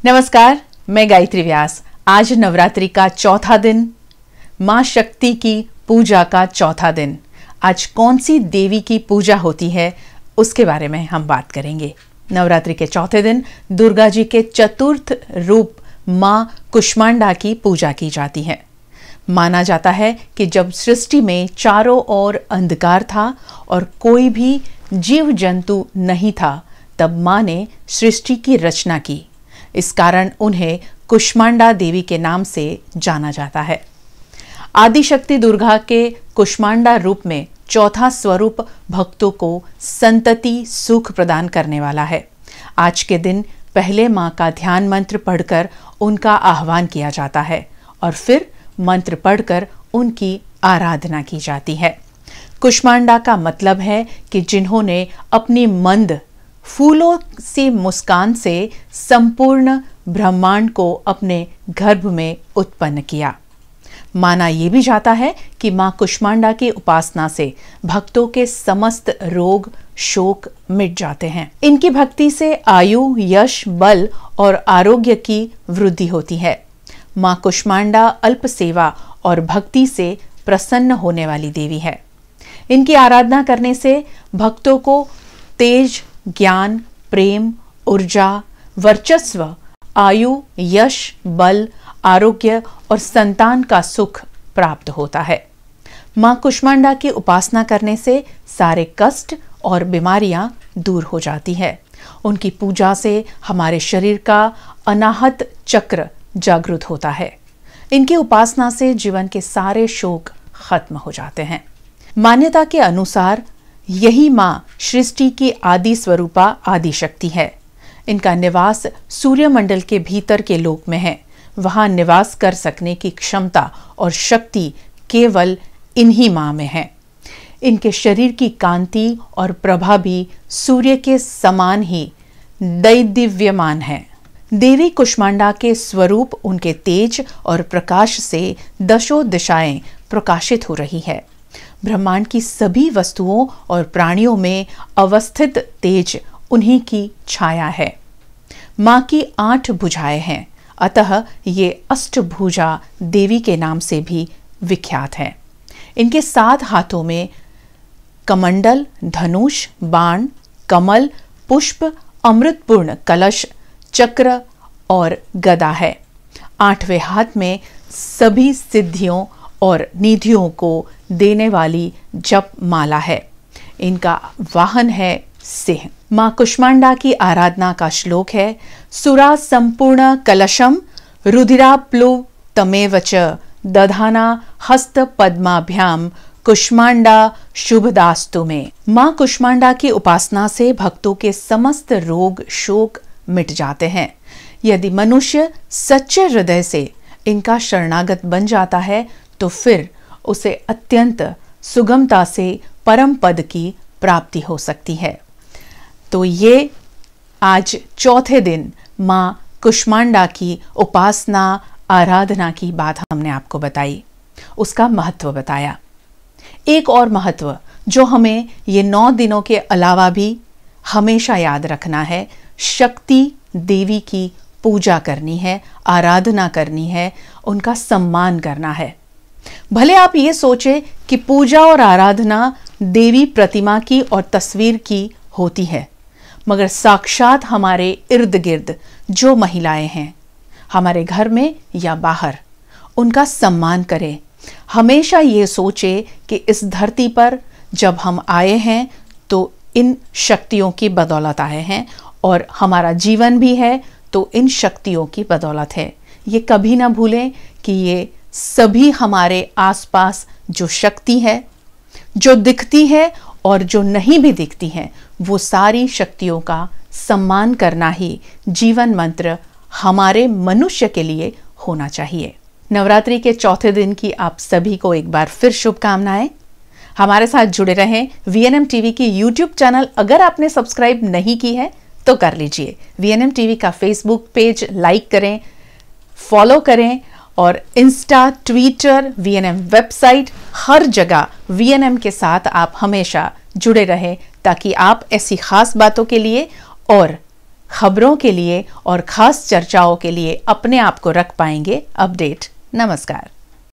नमस्कार, मैं गायत्री व्यास। आज नवरात्रि का चौथा दिन, मां शक्ति की पूजा का चौथा दिन। आज कौन सी देवी की पूजा होती है उसके बारे में हम बात करेंगे। नवरात्रि के चौथे दिन दुर्गा जी के चतुर्थ रूप मां कुष्मांडा की पूजा की जाती है। माना जाता है कि जब सृष्टि में चारों ओर अंधकार था और कोई भी जीव जंतु नहीं था, तब मां ने सृष्टि की रचना की। इस कारण उन्हें कुष्मांडा देवी के नाम से जाना जाता है। आदिशक्ति दुर्गा के कुष्मांडा रूप में चौथा स्वरूप भक्तों को संतति सुख प्रदान करने वाला है। आज के दिन पहले मां का ध्यान मंत्र पढ़कर उनका आह्वान किया जाता है और फिर मंत्र पढ़कर उनकी आराधना की जाती है। कुष्मांडा का मतलब है कि जिन्होंने अपनी मंद फूलों सी मुस्कान से संपूर्ण ब्रह्मांड को अपने गर्भ में उत्पन्न किया। माना यह भी जाता है कि मां कुष्मांडा की उपासना से भक्तों के समस्त रोग शोक मिट जाते हैं। इनकी भक्ति से आयु, यश, बल और आरोग्य की वृद्धि होती है। मां कुष्मांडा अल्प सेवा और भक्ति से प्रसन्न होने वाली देवी है। इनकी आराधना करने से भक्तों को तेज, ज्ञान, प्रेम, ऊर्जा, वर्चस्व, आयु, यश, बल, आरोग्य और संतान का सुख प्राप्त होता है। मां कुष्मांडा की उपासना करने से सारे कष्ट और बीमारियां दूर हो जाती है। उनकी पूजा से हमारे शरीर का अनाहत चक्र जागृत होता है। इनकी उपासना से जीवन के सारे शोक खत्म हो जाते हैं। मान्यता के अनुसार यही मां सृष्टि की आदि स्वरूपा आदिशक्ति है। इनका निवास सूर्यमंडल के भीतर के लोक में है। वहां निवास कर सकने की क्षमता और शक्ति केवल इन्हीं मां में है। इनके शरीर की कांति और प्रभा भी सूर्य के समान ही दैदिव्यमान है। देवी कुष्मांडा के स्वरूप उनके तेज और प्रकाश से दशों दिशाएं प्रकाशित हो रही है। ब्रह्मांड की सभी वस्तुओं और प्राणियों में अवस्थित तेज उन्हीं की छाया है। मां की 8 भुजाएं हैं, अतः ये अष्टभुजा देवी के नाम से भी विख्यात है। इनके 7 हाथों में कमंडल, धनुष, बाण, कमल, पुष्प, अमृतपूर्ण कलश, चक्र और गदा है। 8वें हाथ में सभी सिद्धियों और निधियों को देने वाली जप माला है। इनका वाहन है सिंह। मां कुष्मांडा की आराधना का श्लोक है, सुरा संपूर्ण कलशम रुधिराप्लुव तमेव च दधाना हस्त पद्माभ्याम कुष्मांडा शुभदास्तु में। मां कुष्मांडा की उपासना से भक्तों के समस्त रोग शोक मिट जाते हैं। यदि मनुष्य सच्चे हृदय से इनका शरणागत बन जाता है तो फिर उसे अत्यंत सुगमता से परम पद की प्राप्ति हो सकती है। तो ये आज चौथे दिन मां कुष्मांडा की उपासना आराधना की बात हमने आपको बताई, उसका महत्व बताया। एक और महत्व जो हमें ये 9 दिनों के अलावा भी हमेशा याद रखना है, शक्ति देवी की पूजा करनी है, आराधना करनी है, उनका सम्मान करना है। भले आप ये सोचे कि पूजा और आराधना देवी प्रतिमा की और तस्वीर की होती है, मगर साक्षात हमारे इर्द गिर्द जो महिलाएं हैं, हमारे घर में या बाहर, उनका सम्मान करें। हमेशा ये सोचे कि इस धरती पर जब हम आए हैं तो इन शक्तियों की बदौलत आए हैं और हमारा जीवन भी है तो इन शक्तियों की बदौलत है। ये कभी ना भूलें कि ये सभी हमारे आसपास जो शक्ति है, जो दिखती है और जो नहीं भी दिखती है, वो सारी शक्तियों का सम्मान करना ही जीवन मंत्र हमारे मनुष्य के लिए होना चाहिए। नवरात्रि के चौथे दिन की आप सभी को एक बार फिर शुभकामनाएं। हमारे साथ जुड़े रहें। VNM टीवी की YouTube चैनल अगर आपने सब्सक्राइब नहीं की है तो कर लीजिए। VNM टीवी का फेसबुक पेज लाइक करें, फॉलो करें और इंस्टा, ट्विटर, VNM वेबसाइट, हर जगह VNM के साथ आप हमेशा जुड़े रहें ताकि आप ऐसी खास बातों के लिए और खबरों के लिए और खास चर्चाओं के लिए अपने आप को रख पाएंगे अपडेट। नमस्कार।